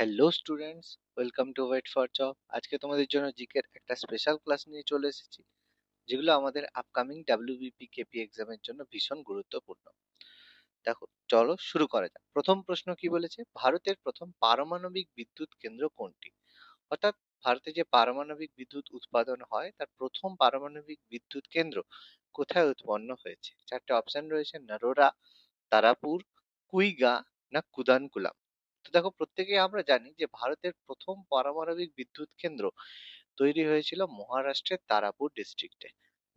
Hello students, welcome to wait for job. আজকে তোমাদের জন্য জিকের একটা স্পেশাল ক্লাস নিয়ে চলে এসেছি, যেগুলো আমাদের আপকামিং ডাব্লিউবিপি কেপি এক্সামের জন্য ভীষণ গুরুত্বপূর্ণ। দেখো, চলো শুরু করা যাক। প্রথম প্রশ্ন কি বলেছে? ভারতের প্রথম পারমাণবিক বিদ্যুৎ কেন্দ্র কোনটি? অর্থাৎ ভারতে যে পারমাণবিক বিদ্যুৎ উৎপাদন হয় তার প্রথম পারমাণবিক বিদ্যুৎ কেন্দ্র কোথায় উৎপন্ন হয়েছে? চারটে অপশন রয়েছে: নরোরা, তারাপুর, কুইগা না কুদানকুলাম। তো দেখো, প্রত্যেকেই আমরা জানি যে ভারতের প্রথম পারমাণবিক বিদ্যুৎ কেন্দ্র তৈরি হয়েছিল মহারাষ্ট্রের তারাপুর ডিস্ট্রিক্টে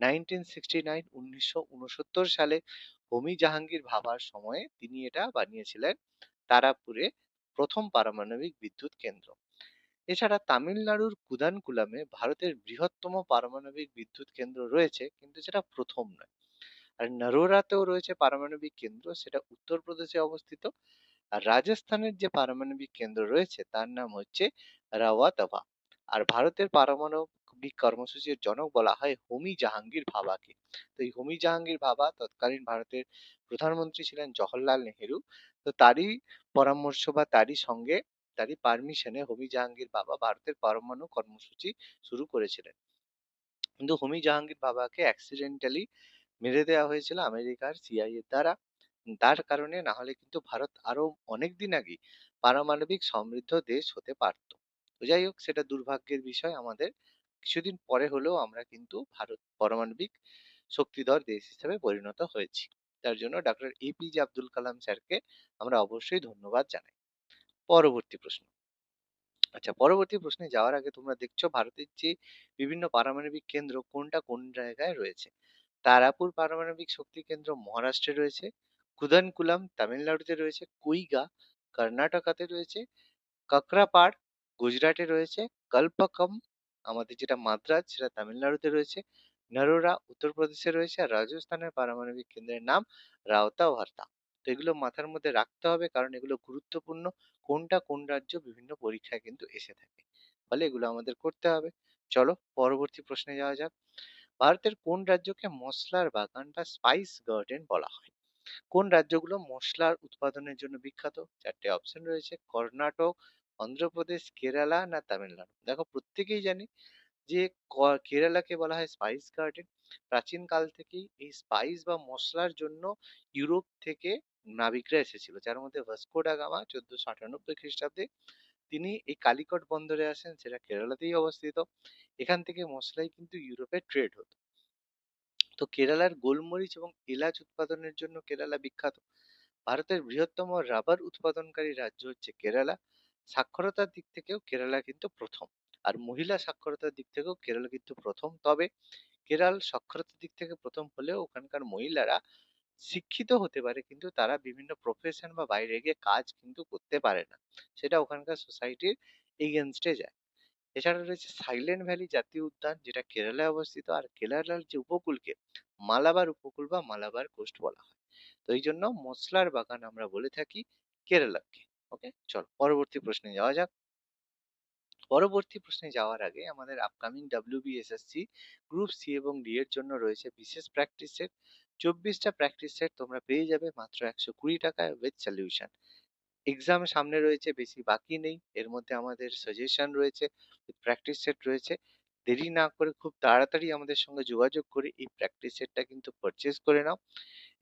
1969 সালে হোমি জাহাঙ্গীর ভাবার সময়ে তিনি এটা বানিয়েছিলেন। তারাপুরে প্রথম পারমাণবিক বিদ্যুৎ কেন্দ্র। এছাড়া তামিলনাড়ুর কুদানকুলামে ভারতের বৃহত্তম পারমাণবিক বিদ্যুৎ কেন্দ্র রয়েছে, কিন্তু সেটা প্রথম নয়। আর নরোরাতেও রয়েছে পারমাণবিক কেন্দ্র, সেটা উত্তরপ্রদেশে অবস্থিত। আর রাজস্থানের যে পারমাণবিক কেন্দ্র রয়েছে তার নাম হচ্ছে রাওয়াতভা। আর ভারতের পারমাণবিক কর্মসূচির জনক বলা হয় হোমি জাহাঙ্গীর ভাবাকে। তো এই হোমি জাহাঙ্গীর ভাবা তৎকালীন ভারতের প্রধানমন্ত্রী ছিলেন জওহরলাল নেহেরু। তো তারই পরামর্শ বা তারই সঙ্গে তারই পারমিশনে হোমি জাহাঙ্গীর ভাবা ভারতের পরমাণু কর্মসূচি শুরু করেছিলেন। কিন্তু হোমি জাহাঙ্গীর ভাবাকে অ্যাক্সিডেন্টালি মেরে দেওয়া হয়েছিল আমেরিকার সিআইএ দ্বারা। তার কারণে না হলে কিন্তু ভারত আরো অনেক দিন আগে পারমাণবিক সমৃদ্ধ দেশ হতে পারত। তো যাই হোক, সেটা দুর্ভাগ্যের বিষয়। আমাদের কিছুদিন পরে হলেও আমরা কিন্তু ভারত পারমাণবিক শক্তিধর দেশ হিসেবে পরিণত হয়েছি। তার জন্য ডক্টর এপিজে আব্দুল কালাম স্যারকে আমরা অবশ্যই ধন্যবাদ জানাই। পরবর্তী প্রশ্ন। আচ্ছা, পরবর্তী প্রশ্নে যাওয়ার আগে তোমরা দেখছো ভারতের যে বিভিন্ন পারমাণবিক কেন্দ্র কোনটা কোন জায়গায় রয়েছে। তারাপুর পারমাণবিক শক্তি কেন্দ্র মহারাষ্ট্রে রয়েছে, কুদানকুলাম তামিলনাড়ুতে রয়েছে, কুইগা কর্ণাটকাতে রয়েছে, কাকরাপাড় গুজরাটে রয়েছে, কল্পকম আমাদের যেটা মাদ্রাজ সেটা তামিলনাড়ুতে রয়েছে, নরোরা উত্তরপ্রদেশে রয়েছে, আর রাজস্থানের পারমাণবিক কেন্দ্রের নাম রাওতাভারতা। তো এগুলো মাথার মধ্যে রাখতে হবে, কারণ এগুলো গুরুত্বপূর্ণ। কোনটা কোন রাজ্য বিভিন্ন পরীক্ষায় কিন্তু এসে থাকে, ফলে এগুলো আমাদের করতে হবে। চলো পরবর্তী প্রশ্নে যাওয়া যাক। ভারতের কোন রাজ্যকে মশলার বাগান বা স্পাইস গার্ডেন বলা হয়? কোন রাজ্যগুলো মশলার উৎপাদনের জন্য বিখ্যাত? চারটে অপশন রয়েছে: কর্ণাটক, অন্ধ্রপ্রদেশ, কেরালা না তামিলনাড়ু। দেখো, প্রত্যেকেই জানি যে কেরালাকে বলা হয় স্পাইস গার্ডেন। প্রাচীন কাল থেকেই এই স্পাইস বা মশলার জন্য ইউরোপ থেকে নাবিকরা এসেছিল, যার মধ্যে ভাস্কো ডা গামা 1498 খ্রিস্টাব্দে তিনি এই কালিকট বন্দরে আসেন, সেটা কেরালাতেই অবস্থিত। এখান থেকে মশলাই কিন্তু ইউরোপে ট্রেড হতো। তো কেরালার গোলমরিচ এবং এলাচ উৎপাদনের জন্য কেরালা বিখ্যাত। ভারতের বৃহত্তম রাবার উৎপাদনকারী রাজ্য হচ্ছে কেরালা। সাক্ষরতার দিক থেকেও কেরালা কিন্তু প্রথম। আর মহিলা সাক্ষরতার দিক থেকেও কেরালা কিন্তু প্রথম। তবে কেরল সাক্ষরতার দিক থেকে প্রথম হলেও ওখানকার মহিলারা শিক্ষিত হতে পারে, কিন্তু তারা বিভিন্ন প্রফেশন বা বাইরে গিয়ে কাজ কিন্তু করতে পারে না। সেটা ওখানকার সোসাইটির এগেনস্টে যায়। এছাড়া রয়েছে সাইলেন্ট ভ্যালি জাতীয় উদ্যান, যেটা কেরালায় অবস্থিত। আর কেরালার যে উপকূলকে মালাবার উপকূল বা মালাবার কোস্ট বলা হয়। তো এই জন্য মশলার বাগান আমরা বলে থাকি কেরালাকে। ওকে, চলো পরবর্তী প্রশ্নে যাওয়া যাক। পরবর্তী প্রশ্নে যাওয়ার আগে আমাদের আপকামিং ডাব্লিউবিএসএসসি গ্রুপ সি এবং ডি এর জন্য রয়েছে বিশেষ প্র্যাকটিস সেট। 24টা প্র্যাকটিস সেট তোমরা পেয়ে যাবে মাত্র 120 টাকায় উইথ সলিউশন। এক্সাম সামনে রয়েছে, বেশি বাকি নেই। এর মধ্যে আমাদের সাজেশন রয়েছে, প্র্যাকটিস সেট রয়েছে। দেরি না করে খুব তাড়াতাড়ি আমাদের সঙ্গে যোগাযোগ করে এই প্র্যাকটিস সেটটা কিন্তু পারচেজ করে নাও।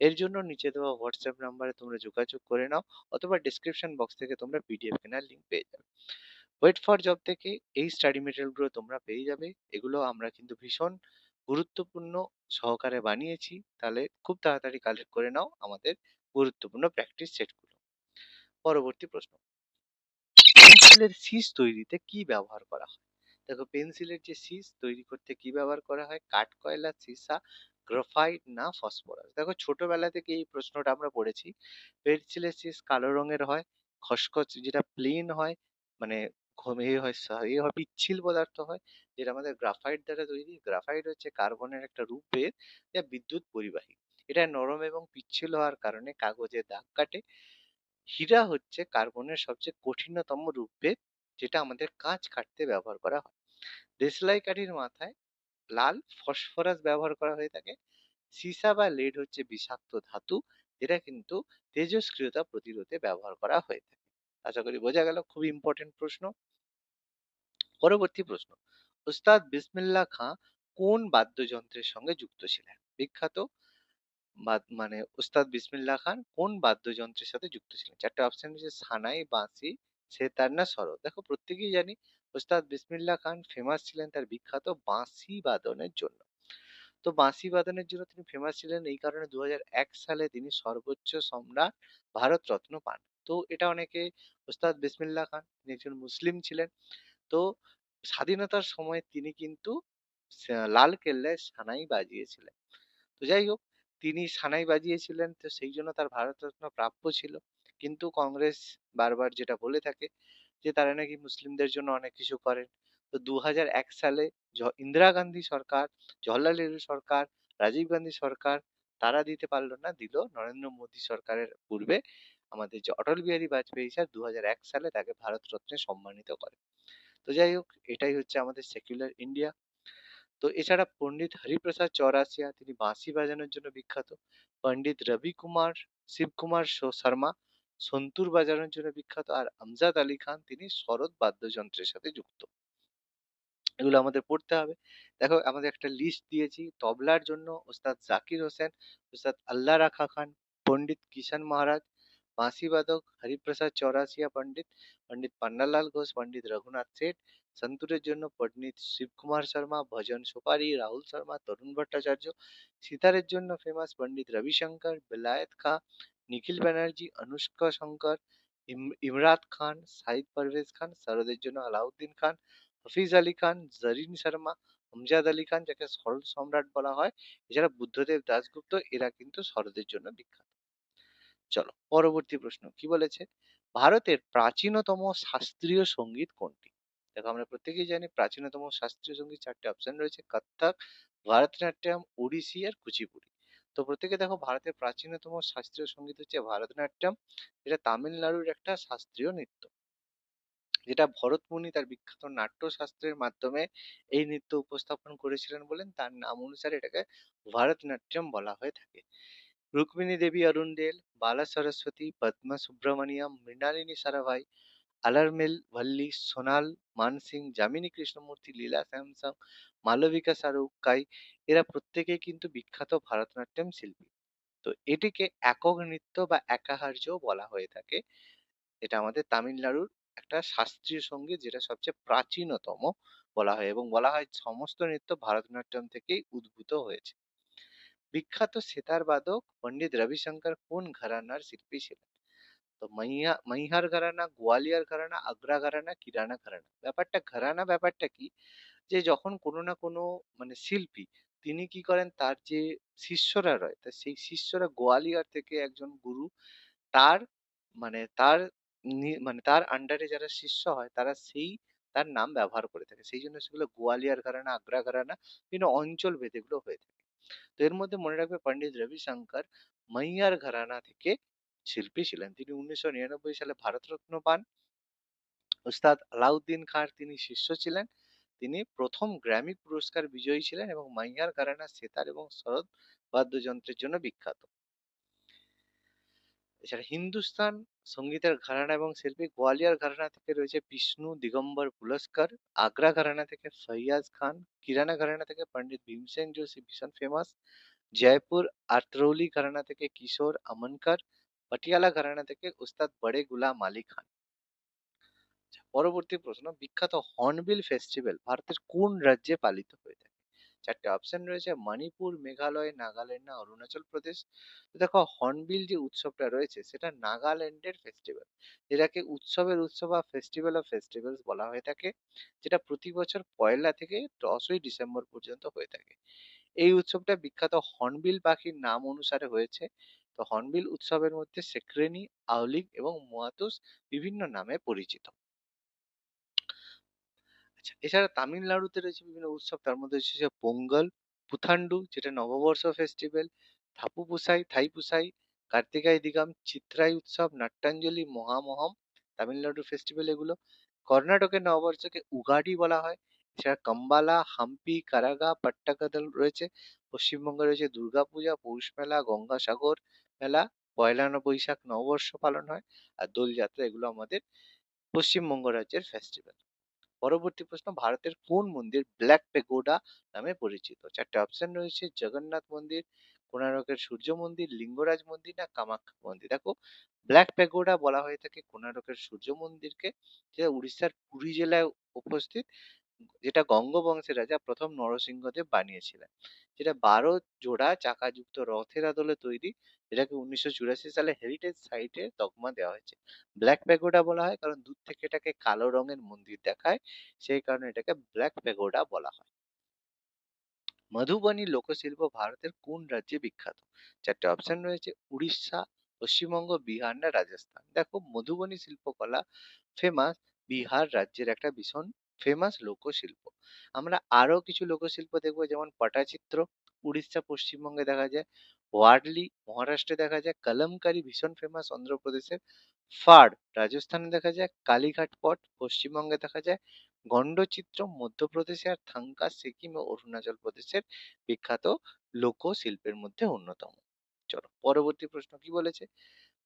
এর জন্য নিচে দেওয়া হোয়াটসঅ্যাপ নাম্বারে তোমরা যোগাযোগ করে নাও, অথবা ডেসক্রিপশন বক্স থেকে তোমরা পিডিএফ কেনার লিঙ্ক পেয়ে যাবে। ওয়েট ফর জব থেকে এই স্টাডি মেটেরিয়ালগুলো তোমরা পেয়ে যাবে। এগুলো আমরা কিন্তু ভীষণ গুরুত্বপূর্ণ সহকারে বানিয়েছি, তাহলে খুব তাড়াতাড়ি কালেক্ট করে নাও আমাদের গুরুত্বপূর্ণ প্র্যাকটিস সেটগুলো। পরবর্তী প্রশ্ন। পেন্সিলের শীষ তৈরিতে কি ব্যবহার করা হয়? দেখো, পেন্সিলের যে শীষ তৈরি করতে কি ব্যবহার করা হয়? কাঠকয়লা, সীসা, গ্রাফাইট না ফসফরাস? দেখো, ছোটবেলা থেকে এই প্রশ্নটা আমরা পড়েছি। পেন্সিলের শীষ কালো রঙের হয়, খসখস যেটা প্লেন হয়, মানে পিচ্ছিল পদার্থ হয়, যেটা আমাদের গ্রাফাইট দ্বারা তৈরি। গ্রাফাইট হচ্ছে কার্বনের একটা রূপের যা বিদ্যুৎ পরিবাহী। এটা নরম এবং পিচ্ছিল হওয়ার কারণে কাগজে দাগ কাটে। হীরা হচ্ছে কার্বনের সবচেয়ে কঠিনতম রূপভেদ, যেটা আমাদের কাঁচ কাটতে ব্যবহার করা হয়। দেশলাই কাঠির মাথায় লাল ফসফরাস ব্যবহার করা হয়ে থাকে। সীসা বা লেড হচ্ছে বিষাক্ত ধাতু, যেটা কিন্তু তেজস্ক্রিয়তা প্রতিরোধে ব্যবহার করা হয়ে থাকে। আশা করি বোঝা গেল, খুবই ইম্পর্টেন্ট প্রশ্ন। পরবর্তী প্রশ্ন, উস্তাদ বিসমিল্লাহ খাঁ কোন বাদ্যযন্ত্রের সঙ্গে যুক্ত ছিলেন? বিখ্যাত মানে উস্তাদ বিসমিল্লাহ খান কোন বাদ্যযন্ত্রের সাথে যুক্ত ছিলেন? চারটে অপশন হচ্ছে সানাই, বাঁশি, সেতার না সরোদ। দেখো প্রত্যেকেই জানি উস্তাদ বিসমিল্লাহ খান ফেমাস ছিলেন তার বিখ্যাত বাঁশি বাদনের জন্য। তো বাঁশি বাদনের জন্য তিনি ফেমাস ছিলেন এই কারণে 2001 সালে তিনি সর্বোচ্চ সম্রাট ভারত রত্ন পান। তো এটা অনেকে, উস্তাদ বিসমিল্লাহ খান তিনি একজন মুসলিম ছিলেন। তো স্বাধীনতার সময় তিনি কিন্তু লাল কেল্লায় সানাই বাজিয়েছিলেন। তো যাই হোক, তিনি সানাই বাজিয়েছিলেন, তো সেই জন্য তার ভারতরত্ন প্রাপ্য ছিল। কিন্তু কংগ্রেস বারবার যেটা বলে থাকে যে তারা নাকি মুসলিমদের জন্য অনেক কিছু করেন। তো 2001 সালে ইন্দিরা গান্ধী সরকার, জওহরলাল নেহরু সরকার, রাজীব গান্ধী সরকার, তারা দিতে পারলো না, দিল নরেন্দ্র মোদী সরকারের পূর্বে আমাদের যে অটল বিহারী বাজপেয়ী স্যার 2001 সালে তাকে ভারত রত্নে সম্মানিত করে। তো যাই হোক, এটাই হচ্ছে আমাদের সেকুলার ইন্ডিয়া। তো এছাড়া পণ্ডিত হরিপ্রসাদ চৌরাসিয়া তিনি বাঁশি বাজানোর জন্য বিখ্যাত। পণ্ডিত রবি কুমার শিবকুমার শর্মা সন্তুর বাজানোর জন্য বিখ্যাত। আর আমজাদ আলী খান তিনি সরোদ বাদ্যযন্ত্রের সাথে যুক্ত। এগুলো আমাদের পড়তে হবে। দেখো আমাদের একটা লিস্ট দিয়েছি। তবলার জন্য ওস্তাদ জাকির হোসেন, ওস্তাদ আল্লাহ রাখা খান, পণ্ডিত কিষান মহারাজ, বাঁশি বাদক হরিপ্রসাদ চৌরাসিয়া পণ্ডিত, পণ্ডিত পান্নালাল ঘোষ, পণ্ডিত রঘুনাথ শেঠ, সন্তুরের জন্য পণ্ডিত শিবকুমার শর্মা, ভজন সুপারি, রাহুল শর্মা, তরুণ ভট্টাচার্য, সিতারের জন্য ফেমাস পণ্ডিত রবিশঙ্কর, বেলায়েত খাঁ, নিখিল ব্যানার্জি, অনুষ্কা শঙ্কর, ইমরাত খান, সাহিদ পারভেজ খান, সরোদের জন্য আলাউদ্দিন খান, হাফিজ আলী খান, জরিন শর্মা, আমজাদ আলী খান যাকে সরোদ সম্রাট বলা হয়, এছাড়া বুদ্ধদেব দাশগুপ্ত, এরা কিন্তু সরোদের জন্য বিখ্যাত। চলো পরবর্তী প্রশ্ন কি বলেছে, ভারতের প্রাচীনতম শাস্ত্রীয় সঙ্গীত কোনটি? দেখো আমরা প্রত্যেকেই জানি প্রাচীনতম শাস্ত্রীয় সঙ্গীত চারটে অপশন রয়েছে, কত্থক, ভারতনাট্যম, ওড়িশি আর কুচিপুড়ি। তো প্রত্যেকে দেখো, ভারতের প্রাচীনতম শাস্ত্রীয় সঙ্গীত হচ্ছে ভারতনাট্যম, এটা তামিলনাড়ুর একটা শাস্ত্রীয় নৃত্য, যেটা ভরতমুনি তার বিখ্যাত নাট্যশাস্ত্রের মাধ্যমে এই নৃত্য উপস্থাপন করেছিলেন বলেন তার নাম অনুসারে এটাকে ভারতনাট্যম বলা হয়ে থাকে। রুক্মিণী দেবী অরুণডেল, বালা সরস্বতী, পদ্মা সুব্রমণিয়াম, মৃণালিনী সারাভাই, আলারমেল ভল্লী, সোনাল মানসিং, যামিনী কৃষ্ণমূর্তি, লীলা স্যামসং, মালবিকা সারুকাই, এরা প্রত্যেকেই কিন্তু বিখ্যাত ভারতনাট্যম শিল্পী। তো এটিকে একক নৃত্য বা একাহার্য বলা হয়ে থাকে। এটা আমাদের তামিলনাড়ুর একটা শাস্ত্রীয় সঙ্গীত, যেটা সবচেয়ে প্রাচীনতম বলা হয়, এবং বলা হয় সমস্ত নৃত্য ভারতনাট্যম থেকেই উদ্ভূত হয়েছে। বিখ্যাত সেতার বাদক পণ্ডিত রবিশঙ্কর কোন ঘরানার শিল্পী ছিলেন? তো মাইহার ঘরানা, গোয়ালিয়র ঘরানা, আগ্রা ঘরানা, কিরানা ঘরানা। ব্যাপারটা কি, যে যখন কোনো না কোনো মানে শিল্পী তিনি কি করেন, তার যে শিষ্যরা রয় তা সেই শিষ্যরা গোয়ালিয়র থেকে একজন গুরু, তার তার মানে তার আন্ডারে যারা শিষ্য হয় তারা তার নাম ব্যবহার করে থাকে, সেই জন্য সেগুলো গোয়ালিয়র ঘরানা, আগ্রা ঘরানা, বিভিন্ন অঞ্চল ভেদে এগুলো হয়ে থাকে। তো এর মধ্যে মনে রাখবে পণ্ডিত রবিশঙ্কর মাইয়ার ঘরানা থেকে শিল্পী ছিলেন। তিনি 1999 সালে ভারতরত্ন পান। উস্তাদ আলাউদ্দিন খাঁর তিনি শিষ্য ছিলেন। তিনি প্রথম গ্র্যামি পুরস্কার বিজয়ী ছিলেন এবং মাইয়ার ঘরানা সেতার এবং সরোদ বাদ্যযন্ত্রের জন্য বিখ্যাত। এছাড়া হিন্দুস্তান সঙ্গীতের ঘরানা এবং শিল্পী গোয়ালিয়র ঘরানা থেকে রয়েছে বিষ্ণু দিগম্বর পুরস্কার, আগ্রা ঘরানা থেকে ফৈয়াজ খান, কিরানা ঘরানা থেকে পণ্ডিত ভীমসেন যোশী ভীষণ ফেমাস, জয়পুর আতরৌলি ঘরানা থেকে কিশোর আমনকর, পাটিয়ালা ঘরানা থেকে উস্তাদ বড়ে গুলাম আলী খান। পরবর্তী প্রশ্ন, বিখ্যাত হর্নবিল ফেস্টিভ্যাল ভারতের কোন রাজ্যে পালিত হয়ে থাকে? চারটে অপশন রয়েছে, মণিপুর, মেঘালয়, নাগাল্যান্ড না অরুণাচল প্রদেশ। তো দেখো হর্নবিল যে উৎসবটা রয়েছে সেটা নাগাল্যান্ডের ফেস্টিভ্যাল, যেটাকে উৎসবের উৎসব বা ফেস্টিভ্যাল অফ ফেস্টিভ্যালস বলা হয়ে থাকে, যেটা প্রতি বছর পয়লা থেকে 10ই ডিসেম্বর পর্যন্ত হয়ে থাকে। এই উৎসবটা বিখ্যাত হর্নবিল পাখির নাম অনুসারে হয়েছে। তো হর্নবিল উৎসবের মধ্যে সেক্রেনি, আউলিক এবং মুয়াতুস বিভিন্ন নামে পরিচিত। আচ্ছা, এছাড়া তামিলনাড়ুতে রয়েছে বিভিন্ন উৎসব, তার মধ্যে হচ্ছে যে পোঙ্গল, পুথান্ডু যেটা নববর্ষ ফেস্টিভ্যাল, থাপুপুসাই, থাইপুসাই, কার্তিকাই দিগাম, চিত্রাই উৎসব, নাট্যাঞ্জলি, মহামহম, তামিলনাড়ুর ফেস্টিভ্যাল এগুলো। কর্ণাটকের নববর্ষকে উগাডি বলা হয়। এছাড়া কাম্বালা, হাম্পি, কারাগা, পাট্টাকাদল রয়েছে। পশ্চিমবঙ্গে রয়েছে দুর্গাপূজা, পৌষ মেলা, গঙ্গাসাগর মেলা, পয়লা বৈশাখ নববর্ষ পালন হয়, আর দোলযাত্রা এগুলো আমাদের পশ্চিমবঙ্গ রাজ্যের ফেস্টিভ্যাল। পরবর্তী প্রশ্ন, ভারতের কোন মন্দির ব্ল্যাক পেগোডা নামে পরিচিত? চারটে অপশন রয়েছে, জগন্নাথ মন্দির, কোণারকের সূর্য মন্দির, লিঙ্গরাজ মন্দির না কামাখ্যা মন্দির। দেখো, ব্ল্যাক পেগোডা বলা হয়ে থাকে কোণারকের সূর্য মন্দিরকে, যেটা উড়িষ্যার পুরী জেলায় উপস্থিত, যেটা গঙ্গবংশের রাজা প্রথম নরসিংহদেব বানিয়েছিলেন, যেটা 12 জোড়া চাকাযুক্ত রথের আদলে তৈরি, যেটাকে 1984 সালে হেরিটেজ সাইটে তকমা দেওয়া হয়েছে। ব্ল্যাক প্যাগোডা বলা হয় কারণ দূর থেকে এটাকে কালো রঙের মন্দির দেখায়, সেই কারণে এটাকে ব্ল্যাক প্যাগোডা বলা হয়। মধুবনী লোকশিল্প ভারতের কোন রাজ্যে বিখ্যাত? চারটে অপশন রয়েছে, উড়িষ্যা, পশ্চিমবঙ্গ, বিহার না রাজস্থান। দেখো, মধুবনী শিল্পকলা ফেমাস বিহার রাজ্যের একটা ভীষণ ফেমাস লোকশিল্প। আমরা আরো কিছু লোকশিল্প দেখবো, যেমন পটচিত্র উড়িষ্যা পশ্চিমবঙ্গে দেখা যায়, ওয়ারলি মহারাষ্ট্রে দেখা যায়, কলমকারি ভীষণ ফেমাস অন্ধ্রপ্রদেশের, ফাড় রাজস্থানে দেখা যায়, কালীঘাট পট পশ্চিমবঙ্গে দেখা যায়, গন্ডচিত্র মধ্যপ্রদেশে, আর থাঙ্কা সিকিম ও অরুণাচল প্রদেশের বিখ্যাত লোকশিল্পের মধ্যে অন্যতম। চলো পরবর্তী প্রশ্ন কি বলেছে,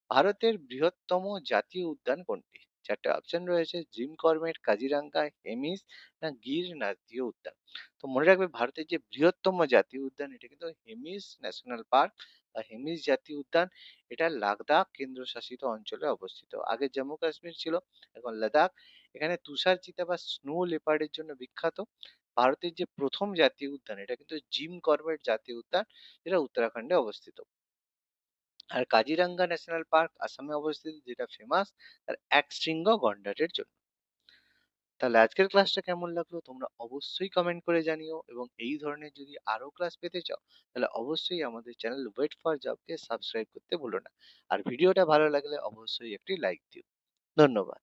ভারতের বৃহত্তম জাতীয় উদ্যান কোনটি? চারটে অপশন রয়েছে, জিম কর্বেট, কাজিরাঙ্গা, হেমিস না গির জাতীয় উদ্যান। তো মনে রাখবে, ভারতের যে বৃহত্তম জাতীয় উদ্যান এটা কিন্তু হেমিস ন্যাশনাল পার্ক বা হেমিস জাতীয় উদ্যান। এটা লাদাখ কেন্দ্রশাসিত অঞ্চলে অবস্থিত। আগে জম্মু কাশ্মীর ছিল, এখন লাদাখ। এখানে তুষার চিতা বা স্নো লেপার্ডের জন্য বিখ্যাত। ভারতের যে প্রথম জাতীয় উদ্যান এটা কিন্তু জিম কর্বেট জাতীয় উদ্যান, যেটা উত্তরাখণ্ডে অবস্থিত। আর কাজিরাঙ্গা ন্যাশনাল পার্ক আসামে অবস্থিত, যেটা ফেমাস তার এক শৃঙ্গ গন্ডারের জন্য। তাহলে আজকের ক্লাসটা কেমন লাগলো তোমরা অবশ্যই কমেন্ট করে জানিও, এবং এই ধরনের যদি আরো ক্লাস পেতে চাও তাহলে অবশ্যই আমাদের চ্যানেল ওয়েট ফর জবকে সাবস্ক্রাইব করতে ভুলো না। আর ভিডিওটা ভালো লাগলে অবশ্যই একটি লাইক দিও। ধন্যবাদ।